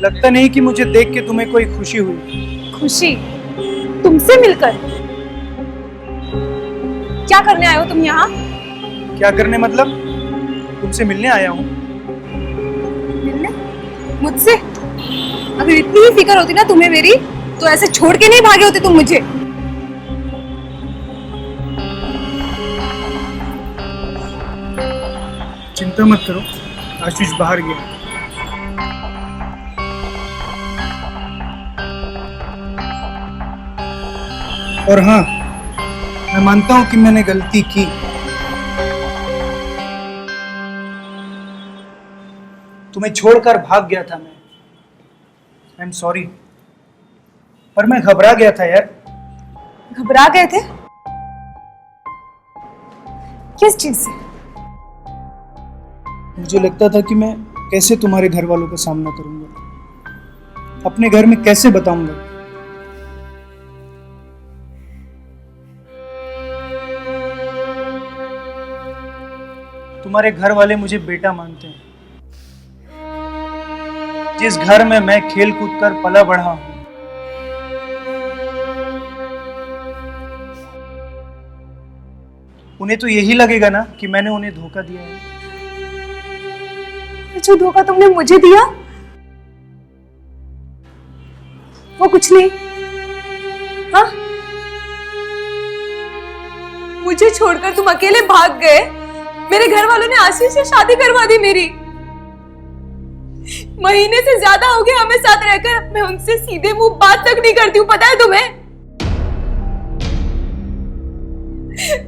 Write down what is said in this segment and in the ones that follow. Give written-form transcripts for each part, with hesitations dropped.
लगता नहीं कि मुझे देख के तुम्हें कोई खुशी हुई। खुशी? तुमसे मिलकर? क्या करने आए हो तुम यहाँ? क्या करने मतलब? तुमसे मिलने आया हूँ। मिलने? मुझसे? अगर इतनी ही फिक्र होती ना तुम्हें मेरी, तो ऐसे छोड़ के नहीं भागे होते तुम मुझे। चिंता मत करो, आशीष बाहर गया। और हाँ, मैं मानता हूं कि मैंने गलती की। तुम्हें छोड़कर भाग गया था मैं। आई एम सॉरी, पर मैं घबरा गया था यार। घबरा गए थे? किस चीज से? मुझे लगता था कि मैं कैसे तुम्हारे घर वालों का सामना करूंगा, अपने घर में कैसे बताऊंगा। तुम्हारे घर वाले मुझे बेटा मानते हैं। जिस घर में मैं खेल कूद कर पला बढ़ा हूं, उन्हें तो यही लगेगा ना कि मैंने उन्हें धोखा दिया है। जो धोखा तुमने मुझे दिया वो कुछ नहीं। हाँ, मुझे छोड़कर तुम अकेले भाग गए। मेरे घर वालों ने आशीष से शादी करवा दी मेरी। महीने से ज्यादा हो गया हमें साथ रहकर, मैं उनसे सीधे मुंह बात तक नहीं करती हूँ। पता है तुम्हें?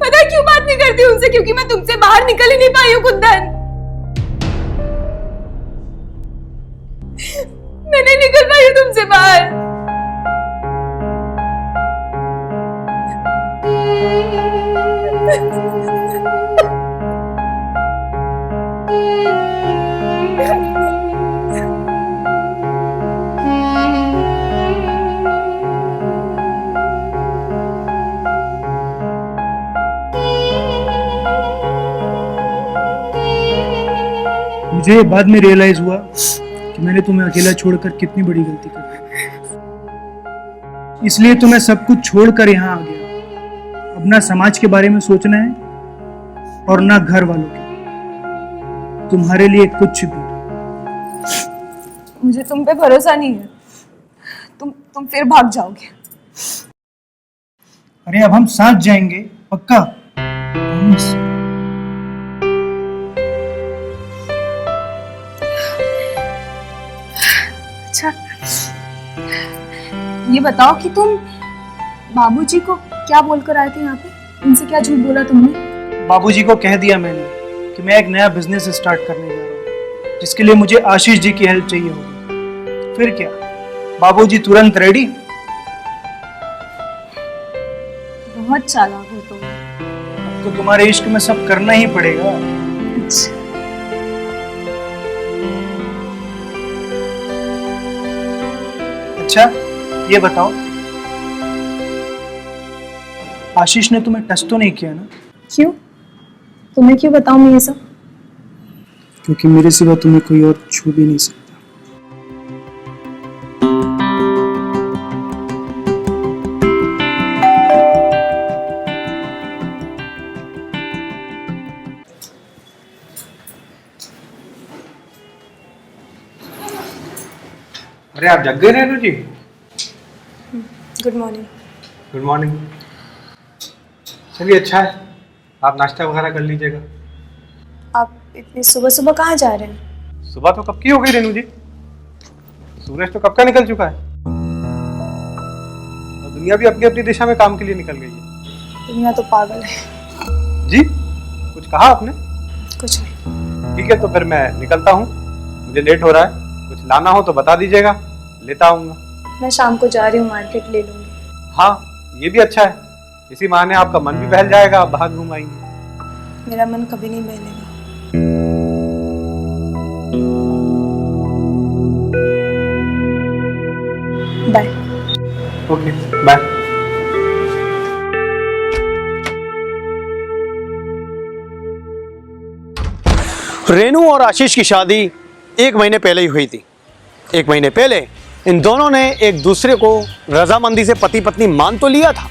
पता है क्यों बात नहीं करती उनसे? क्योंकि मैं तुमसे बाहर निकल ही नहीं पाई हूँ कुंदन। मैं नहीं निकल पाई हूँ तुमसे बाहर। मुझे बाद में रियलाइज हुआ कि मैंने तुम्हें अकेला छोड़कर कितनी बड़ी गलती कर दी। इसलिए तो मैं सब कुछ छोड़कर यहाँ आ गया। अब ना समाज के बारे में सोचना है और ना घर वालों के, तुम्हारे लिए कुछ भी। मुझे तुम पे भरोसा नहीं है। तुम फिर भाग जाओगे। अरे अब हम साथ जाएंगे, पक्का? प्रॉमिस। अच्छा, ये बताओ कि तुम बाबूजी को क्या बोलकर आए थे यहाँ पे? उनसे क्या झूठ बोला तुमने? बाबूजी को कह दिया मैंने कि मैं एक नया बिजनेस स्टार्ट करने जा रहा हूँ, जिसके लिए मुझे आशीष जी की हेल्प चाहिए होगी। फिर क्या, बाबूजी तुरंत रेडी। बहुत चालाक हो तुम। अब तो तुम्हारे इश्क में सब करना ही पड़ेगा। अच्छा, अच्छा, ये बताओ, आशीष ने तुम्हें टच तो नहीं किया ना? क्यों? तुम्हें क्यों बताऊं मैं ये सब? क्योंकि मेरे सिवा तुम्हें कोई और छू भी नहीं सकता। अरे आप जग गए Renu ji? Good morning. Good morning. चलिए अच्छा है, आप नाश्ता वगैरह कर लीजिएगा। आप इतनी सुबह सुबह कहाँ जा रहे हैं? सुबह तो कब की हो गई रेनू जी, सूरज तो कब का निकल चुका है और दुनिया भी अपनी अपनी दिशा में काम के लिए निकल गई है। दुनिया तो पागल है। जी, कुछ कहा आपने? कुछ नहीं। ठीक है, तो फिर मैं निकलता हूँ, मुझे लेट हो रहा है। कुछ लाना हो तो बता दीजिएगा, लेता आऊँगा। मैं शाम को जा रही हूँ मार्केट, ले लूंगी। हाँ, ये भी अच्छा है, इसी बहाने आपका मन भी बहल जाएगा, आप बाहर घूम आएंगे। मेरा मन कभी नहीं बहलेगा। बाय। Okay, bye. रेनू और आशीष की शादी 1 महीने पहले ही हुई थी। 1 महीने पहले इन दोनों ने एक दूसरे को रजामंदी से पति पत्नी मान तो लिया था,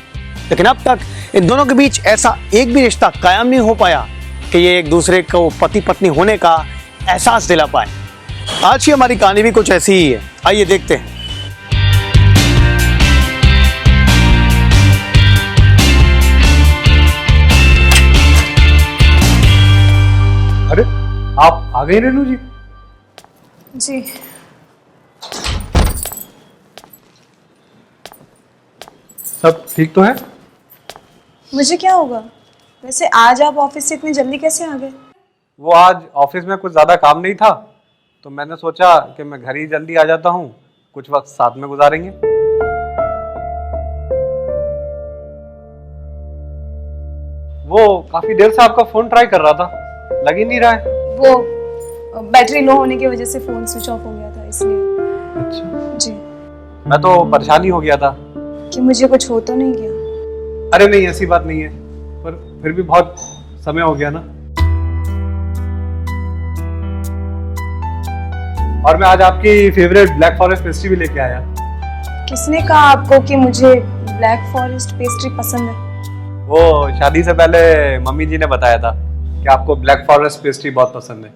लेकिन अब तक इन दोनों के बीच ऐसा एक भी रिश्ता कायम नहीं हो पाया कि ये एक दूसरे को पति पत्नी होने का एहसास दिला पाए। आज की हमारी कहानी भी कुछ ऐसी ही है, आइए देखते हैं। अरे आप आ गए रेनू जी? जी सब ठीक तो है? मुझे क्या होगा? वैसे आज आप ऑफिस से इतनी जल्दी कैसे आ गए? वो आज ऑफिस में कुछ ज़्यादा काम नहीं था, तो मैंने सोचा कि मैं घर ही जल्दी आ जाता हूँ, कुछ वक्त साथ में गुजारेंगे। वो काफ़ी देर से आपका फ़ोन ट्राई कर रहा था, लग ही नहीं रहा है। वो बैटरी लो होने की वजह से फोन स्विच ऑफ हो गया था, इसलिए। अच्छा। जी। मैं तो परेशान ही हो गया था कि मुझे कुछ हो तो नहीं गया? अरे नहीं, ऐसी बात नहीं है, पर फिर भी बहुत समय हो गया ना। और मैं आज आपकी फेवरेट ब्लैक फॉरेस्ट पेस्ट्री भी लेके आया। किसने कहा आपको कि मुझे ब्लैक फॉरेस्ट पेस्ट्री पसंद है? वो शादी से पहले मम्मी जी ने बताया था कि आपको ब्लैक फॉरेस्ट पेस्ट्री बहुत पसंद है।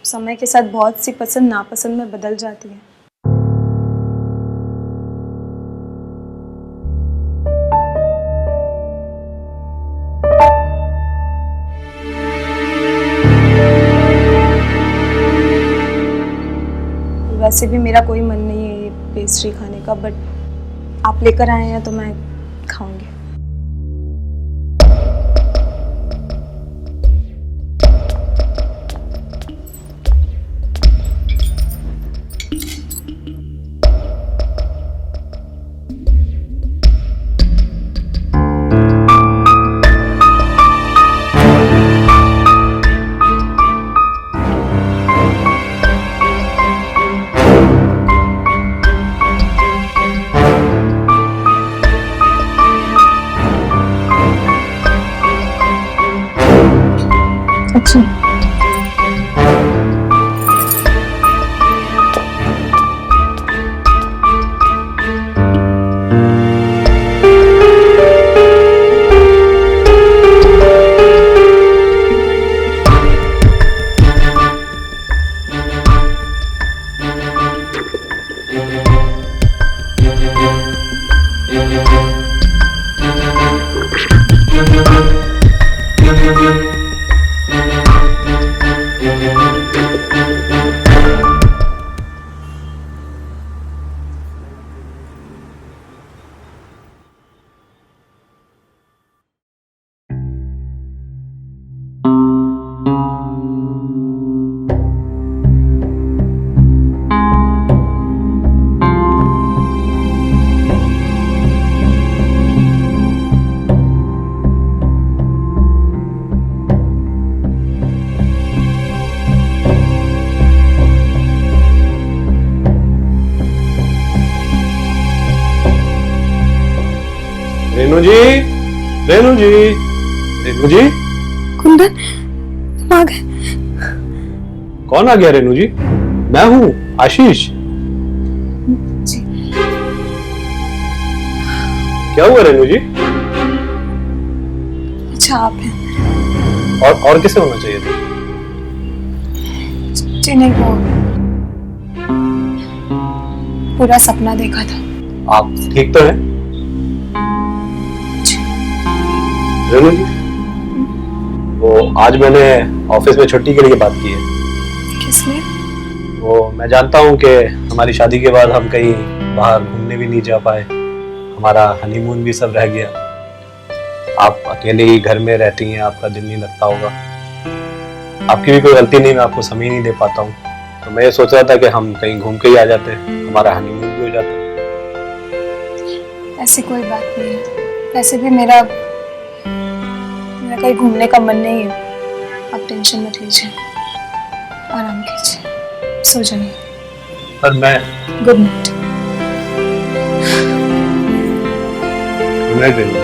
समय के साथ बहुत सी पसंद नापसंद में बदल जाती है। वैसे भी मेरा कोई मन नहीं है ये पेस्ट्री खाने का, बट आप लेकर आए हैं तो मैं खाऊंगी। अच्छा। रेनू जी, रेनू जी, रेनू जी। कुंदन, तुम आ गए? कौन आ गया रेनू जी? मैं हूँ आशीष। जी। क्या हुआ रेनू जी? अच्छा, आप हैं? और किसे होना चाहिए था? जी नहीं, वो पूरा सपना देखा था। आप ठीक तो हैं? रेनू जी, वो आज मैंने ऑफिस में छुट्टी के लिए बात की है। किसने? वो मैं जानता हूँ कि हमारी शादी के बाद हम कहीं बाहर घूमने भी नहीं जा पाए, हमारा हनीमून भी सब रह गया। आप अकेले ही घर में रहती हैं, आपका दिल नहीं लगता होगा। आपकी भी कोई गलती नहीं, मैं आपको समय नहीं दे पाता हूँ, तो मैं ये सोच रहा था कि हम कहीं घूम के ही आ जाते, हमारा हनीमून भी हो जाता। ऐसी कोई बात नहीं है। वैसे भी मेरा कहीं घूमने का मन नहीं है। आप टेंशन मत लीजिए, आराम कीजिए, सो जाइए। पर मैं good night. Good night Renu.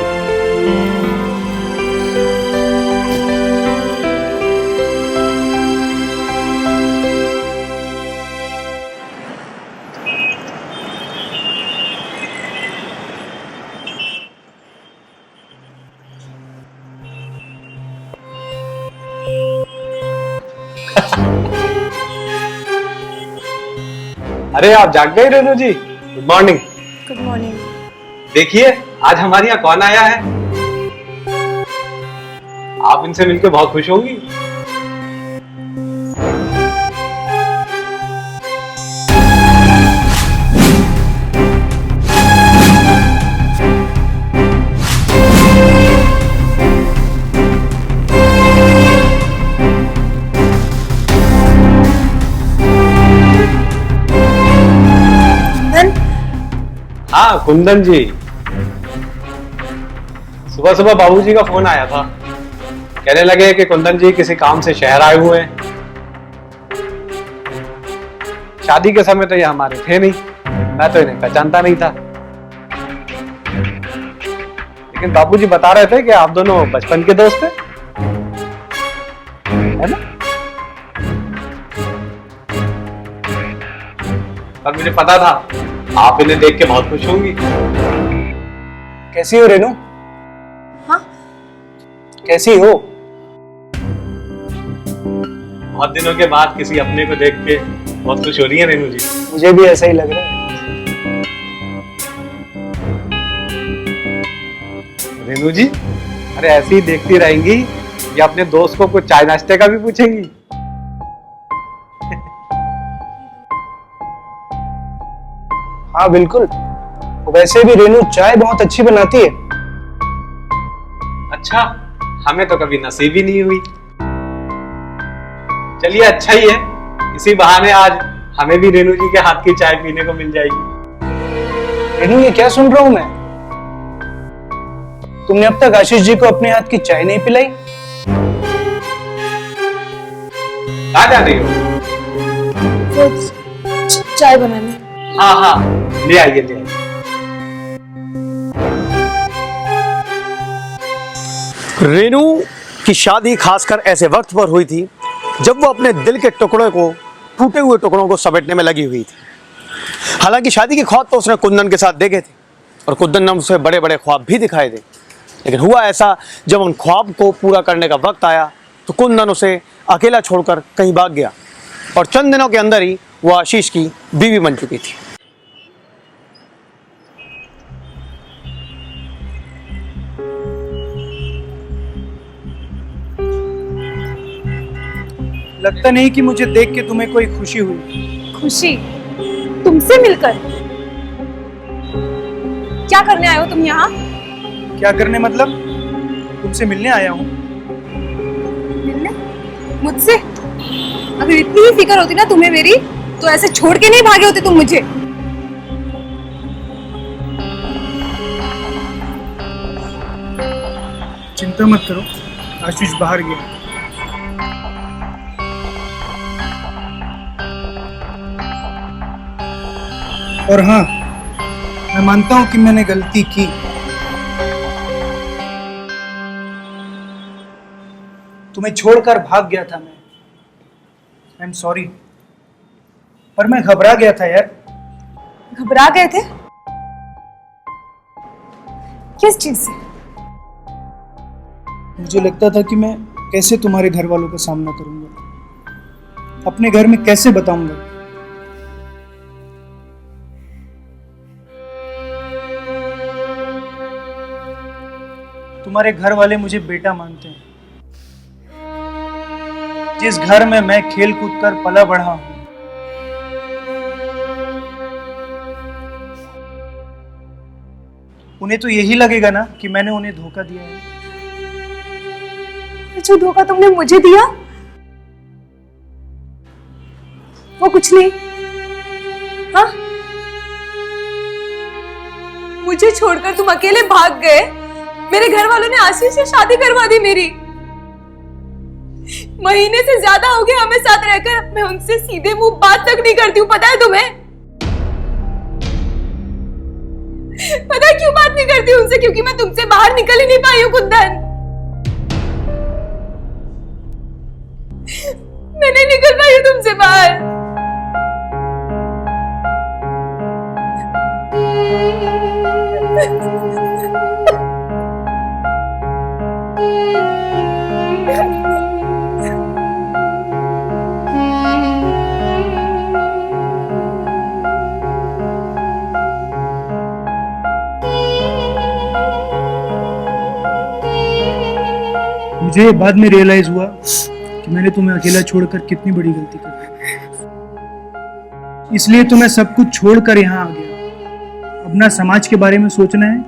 अरे आप जाग गए Renu ji, good morning. Good morning. देखिए आज हमारे यहाँ कौन आया है। आप इनसे मिलकर बहुत खुश होंगी। हाँ कुंदन जी, सुबह सुबह बाबूजी का फोन आया था, कहने लगे कि कुंदन जी किसी काम से शहर आए हुए हैं। शादी के समय तो ये हमारे थे नहीं, मैं तो इन्हें पहचानता नहीं था, लेकिन बाबूजी बता रहे थे कि आप दोनों बचपन के दोस्त हैं, है ना? और मुझे पता था आप इन्हें देख के बहुत खुश होंगी। कैसी हो रेनू? हाँ? कैसी हो? बहुत दिनों के बाद किसी अपने को देख के बहुत खुश हो रही है रेनू जी। मुझे भी ऐसा ही लग रहा है। रेनू जी, अरे ऐसे ही देखती रहेंगी या अपने दोस्त को कुछ चाय नाश्ते का भी पूछेंगी? हाँ बिल्कुल, वैसे भी रेनू चाय बहुत अच्छी बनाती है। अच्छा, हमें तो कभी नसीब ही नहीं हुई। चलिए अच्छा ही है, इसी बहाने आज हमें भी रेनू जी के हाथ की चाय पीने को मिल जाएगी। रेनू ये क्या सुन रहा हूं मैं? तुमने अब तक आशीष जी को अपने हाथ की चाय नहीं पिलाई? कहाँ जा रही हो? चाय बनाने। हाँ हाँ, ले आइए ले आइए। रेनू की शादी खासकर ऐसे वक्त पर हुई थी जब वो अपने दिल के टुकड़ों को, टूटे हुए टुकड़ों को समेटने में लगी हुई थी। हालांकि शादी के ख्वाब तो उसने कुंदन के साथ देखे थे और कुंदन ने उसे बड़े बड़े ख्वाब भी दिखाए थे, लेकिन हुआ ऐसा, जब उन ख्वाब को पूरा करने का वक्त आया तो कुंदन उसे अकेला छोड़कर कहीं भाग गया और चंद दिनों के अंदर ही वो आशीष की बीवी बन चुकी थी। लगता नहीं कि मुझे देख के तुम्हें कोई खुशी हुई। खुशी? तुमसे मिलकर? क्या करने आए हो तुम यहाँ? क्या करने मतलब? तुमसे मिलने आया हूँ। मिलने? मुझसे? अगर इतनी ही फिक्र होती ना तुम्हें मेरी, तो ऐसे छोड़ के नहीं भागे होते तुम मुझे। चिंता मत करो, आशीष बाहर गया। और हाँ, मैं मानता हूं कि मैंने गलती की। तुम्हें छोड़कर भाग गया था मैं। आई एम सॉरी, पर मैं घबरा गया था यार। घबरा गए थे? किस चीज से? मुझे लगता था कि मैं कैसे तुम्हारे घर वालों का सामना करूंगा, अपने घर में कैसे बताऊंगा। तुम्हारे घर वाले मुझे बेटा मानते हैं। जिस घर में मैं खेल कूद कर पला बढ़ा हूं, उन्हें तो यही लगेगा ना कि मैंने उन्हें धोखा दिया है। जो धोखा तुमने मुझे दिया वो कुछ नहीं। हाँ? मुझे छोड़कर तुम अकेले भाग गए। मेरे घर वालों ने आशीष से शादी करवा दी मेरी। महीने से ज्यादा हो गए हमें साथ रहकर, मैं उनसे सीधे मुंह बात तक नहीं करती हूँ। पता है तुम्हें? पता है क्यों बात नहीं करती उनसे? क्योंकि मैं तुमसे बाहर निकल ही नहीं पाई हूँ कुंदन। मैं नहीं निकल पाई हूँ तुमसे बाहर। मुझे ये बाद में रियलाइज हुआ कि मैंने तुम्हें अकेला छोड़कर कितनी बड़ी गलती कर दी। इसलिए तो मैं सब कुछ छोड़कर यहाँ आ गया। अब ना समाज के बारे में सोचना है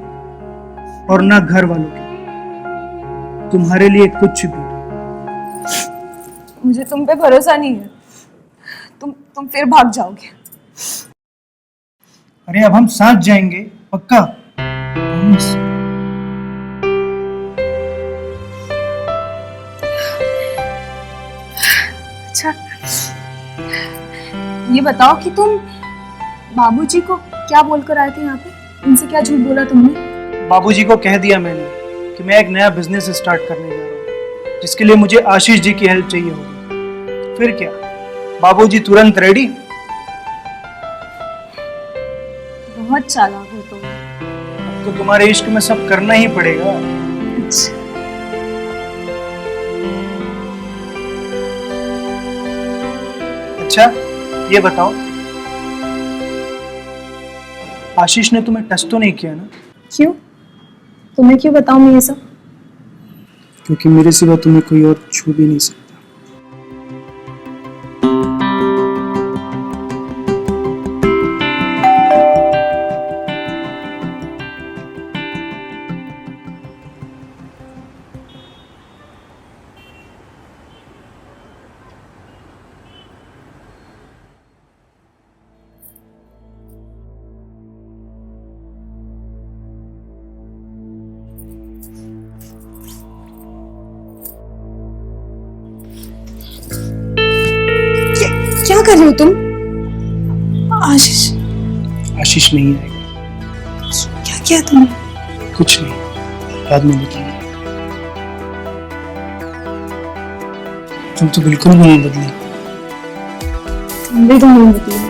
और ना घर वालों के। तुम्हारे लिए कुछ भी। मुझे तुम पे भरोसा नहीं है। तुम फिर भाग जाओगे। अरे अब हम साथ जाएंगे, पक्का। Promise। अच्छा, ये बताओ कि तुम बाबूजी को क्या बोलकर आए थे यहाँ पे? उनसे क्या झूठ बोला तुमने? बाबूजी को कह दिया मैंने कि मैं एक नया बिजनेस स्टार्ट करने जा रहा हूँ, जिसके लिए मुझे आशीष जी की हेल्प चाहिए होगी। फिर क्या, बाबूजी तुरंत रेडी। बहुत चालाक हो तुम। तो तुम्हारे इश्क में सब करना ही पड़ेगा। अच्छा, अच्छा ये बताओ, आशीष ने तुम्हें टच तो नहीं किया ना? क्यों? तुम्हें क्यों बताऊं मैं ये सब? क्योंकि मेरे सिवा तुम्हें कोई और छू भी नहीं सकता। क्या कर रहे हो तुम? आशीष, आशीष नहीं आएगा। क्या किया तुमने? कुछ नहीं, बाद में बताऊंगा। तुम तो बिल्कुल भी नहीं बदली। तुम भी तो नहीं बदली।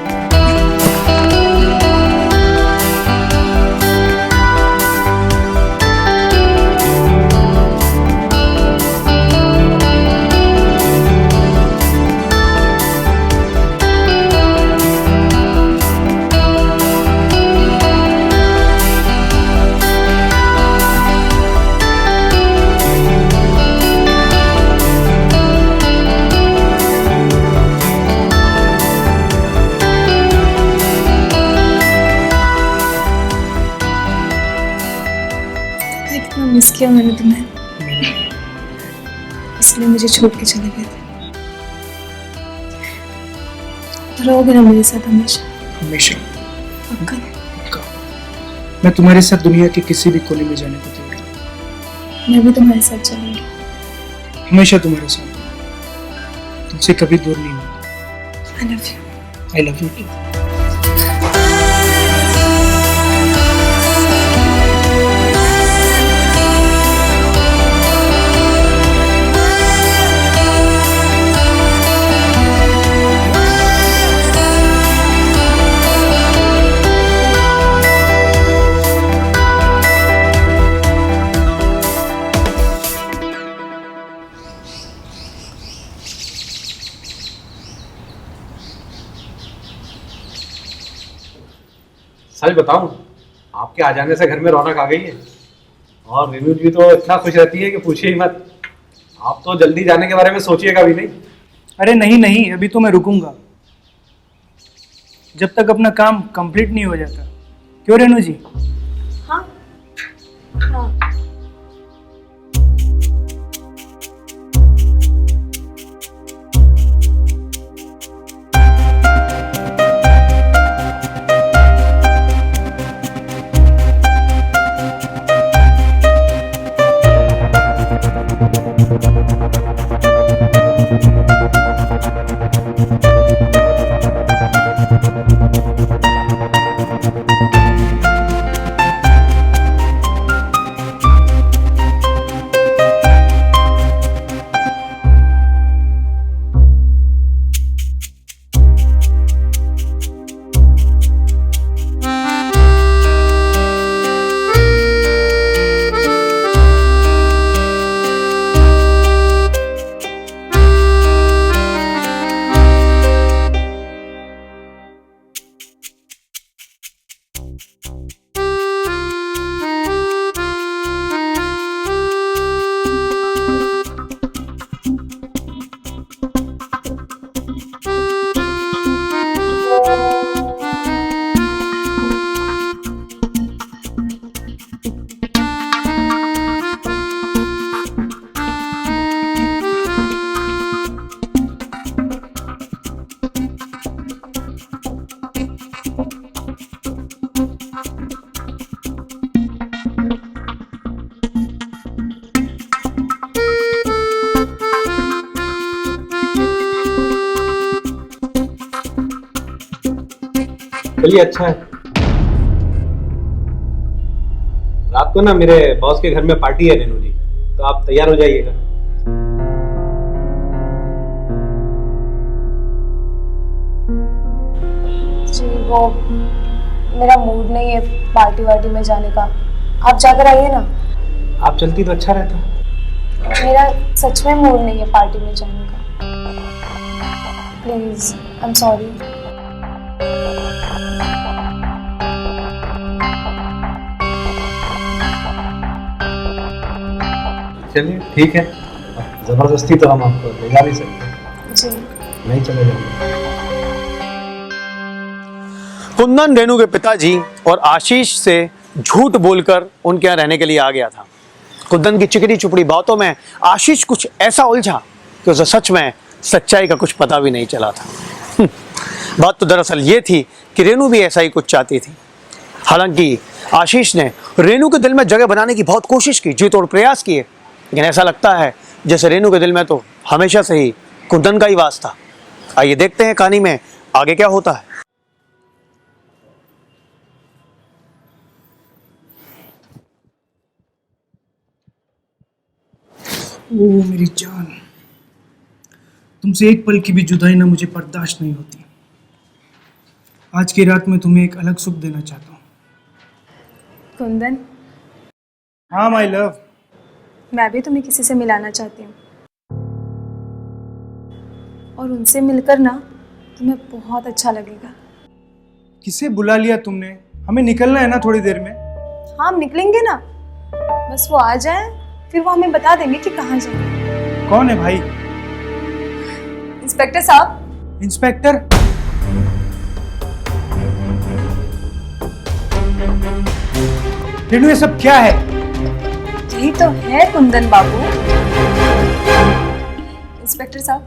कितना मिस किया मैंने तुम्हें, इसलिए मुझे छोड़ के चले गए थे। तो रहोगे ना मेरे साथ हमेशा? हमेशा। पक्का? पक्का। मैं तुम्हारे साथ दुनिया के किसी भी कोने में जाने को तैयार हूँ। मैं भी तुम्हारे साथ चलूंगी। हमेशा तुम्हारे साथ, तुमसे कभी दूर नहीं हूँ। I love you. I love you. सच बताऊं, आपके आ जाने से घर में रौनक आ गई है। और रेनू जी तो इतना खुश रहती है कि पूछिए ही मत। आप तो जल्दी जाने के बारे में सोचिएगा भी नहीं। अरे नहीं नहीं, अभी तो मैं रुकूंगा जब तक अपना काम कंप्लीट नहीं हो जाता। क्यों रेनू जी? हाँ हाँ। चलिए अच्छा है। रात को ना मेरे बॉस के घर में पार्टी है रेनू जी, तो आप तैयार हो जाइएगा। जी वो मेरा मूड नहीं है पार्टी वार्टी में जाने का, आप जाकर आइए ना। आप चलती तो अच्छा रहता। मेरा सच में मूड नहीं है पार्टी में जाने का, प्लीज आई एम सॉरी। चलिए ठीक है, जबरदस्ती तो हम आपको ले जा नहीं सकते। जी नहीं चले जाएंगे। कुंदन रेनू के पिताजी और आशीष से झूठ बोलकर उनके यहाँ रहने के लिए आ गया था। कुंदन की चिकनी चुपड़ी बातों में आशीष कुछ ऐसा उलझा कि उसे सच में सच्चाई का कुछ पता भी नहीं चला था। बात तो दरअसल ये थी कि रेनू भी ऐसा ही कुछ चाहती थी। हालांकि आशीष ने रेनू के दिल में जगह बनाने की बहुत कोशिश की, जी तोड़ प्रयास किए, लेकिन ऐसा लगता है जैसे रेनू के दिल में तो हमेशा से ही कुंदन का ही वास था। आइए देखते हैं कहानी में आगे क्या होता है। ओ मेरी जान, तुमसे एक पल की भी जुदाई ना मुझे बर्दाश्त नहीं होती। आज की रात में तुम्हें एक अलग सुख देना चाहता हूँ। कुंदन, हाँ माय लव। मैं भी तुम्हें किसी से मिलाना चाहती हूँ, और उनसे मिलकर ना तुम्हें बहुत अच्छा लगेगा। किसे बुला लिया तुमने? हमें निकलना है ना थोड़ी देर में। हाँ हम निकलेंगे ना, बस वो आ जाए फिर वो हमें बता देंगे कि कहाँ जाए। कौन है भाई? इंस्पेक्टर साहब। इंस्पेक्टर? रेनू ये सब क्या है? यही तो है कुंदन बाबू। इंस्पेक्टर साहब,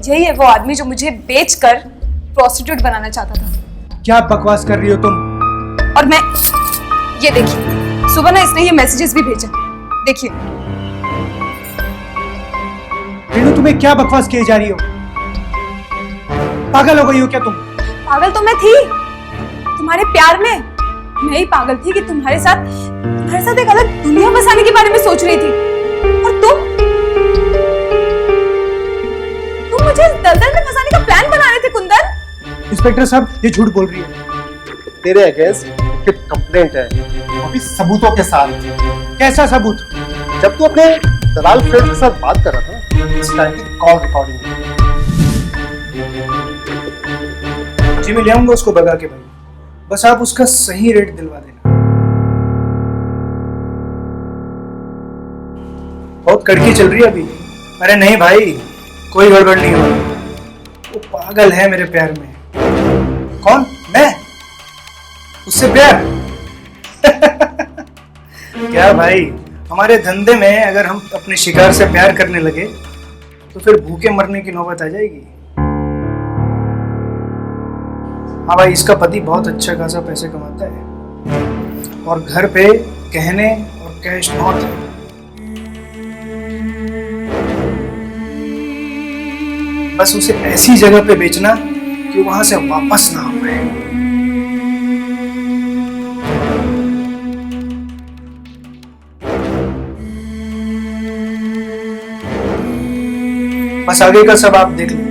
यही है वो आदमी जो मुझे बेचकर प्रोस्टिट्यूट बनाना चाहता था। क्या बकवास कर रही हो तुम? और मैं, ये देखिए, सुबह ना इसने ये मैसेजेस भी भेजे, देखिए। रेनू तुम्हें क्या बकवास किए जा रही हो? पागल हो गई हो क्या तुम? पागल तो मैं थी तुम्हारे प्यार में। मैं ही पागल थी कि तुम्हारे साथ एक अलग दुनिया बसाने के बारे में सोच रही थी, और तुम मुझे दलदल में फंसाने का प्लान बना रहे थे कुंदन। इंस्पेक्टर साहब ये झूठ बोल रही है। तेरे अगेंस्ट कंप्लेंट है, वो भी सबूतों के साथ। कैसा सबूत? जब तू अपने दलाल फ्रेंड के साथ बात कर रहा था, इस टाइम की कॉल रिकॉर्डिंग जी मैं ले आऊंगा उसको भगा के भाई, बस आप उसका सही रेट दिलवा देना। बहुत कड़की चल रही है अभी। अरे नहीं भाई, कोई गड़बड़ नहीं हो रही। वो पागल है मेरे प्यार में। कौन? मैं? उससे प्यार? क्या भाई, हमारे धंधे में अगर हम अपने शिकार से प्यार करने लगे तो फिर भूखे मरने की नौबत आ जाएगी। हाँ भाई, इसका पति बहुत अच्छा खासा पैसे कमाता है और घर पे गहने और कैश बहुत है। बस उसे ऐसी जगह पे बेचना कि वहां से वापस ना हो पाए। बस आगे का सब आप देख लीजिए।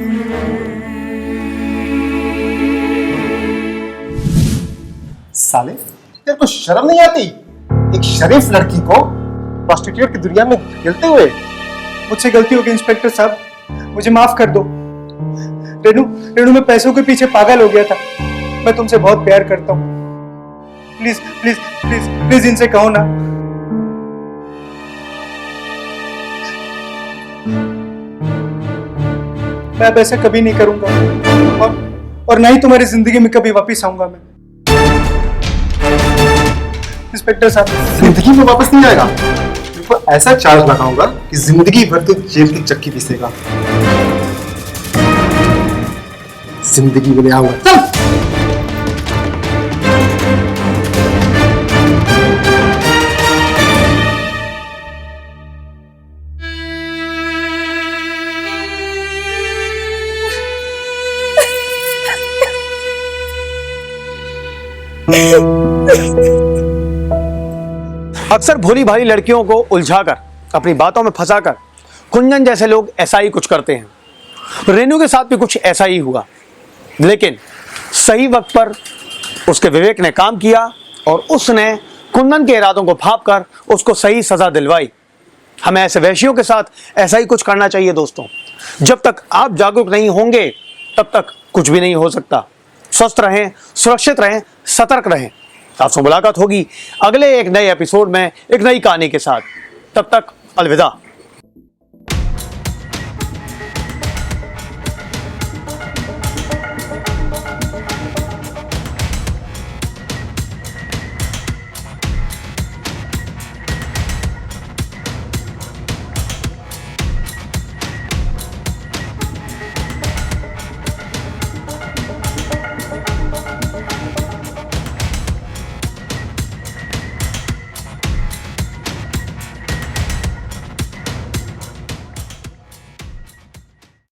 साले, तेरे को शर्म नहीं आती? एक शरीफ लड़की को प्रोस्टिट्यूट की दुनिया में खेलते हुए। मुझसे गलती हो गई इंस्पेक्टर साहब, मुझे माफ कर दो। रेनू मैं पैसों के पीछे पागल हो गया था। मैं तुमसे बहुत प्यार करता हूँ। प्लीज प्लीज प्लीज प्लीज इनसे कहो ना। मैं अब ऐसा कभी नहीं करूंगा और ना ही तुम्हारी जिंदगी में कभी वापस आऊंगा मैं। इंस्पेक्टर साहब, जिंदगी में वापस नहीं आएगा। तेरे को ऐसा चार्ज लगाऊंगा कि जिंदगी भर तू जेल की चक्की पीसेगा। जिंदगी में नहीं आऊंगा। चल। अक्सर भोली भाली लड़कियों को उलझाकर अपनी बातों में फंसाकर कुंदन जैसे लोग ऐसा ही कुछ करते हैं। रेनू के साथ भी कुछ ऐसा ही हुआ, लेकिन सही वक्त पर उसके विवेक ने काम किया और उसने कुंदन के इरादों को भांपकर उसको सही सजा दिलवाई। हमें ऐसे वैश्यों के साथ ऐसा ही कुछ करना चाहिए दोस्तों। जब तक आप जागरूक नहीं होंगे तब तक कुछ भी नहीं हो सकता। स्वस्थ रहें, सुरक्षित रहें, सतर्क रहें। आपसे मुलाकात होगी अगले एक नए एपिसोड में एक नई कहानी के साथ। तब तक अलविदा।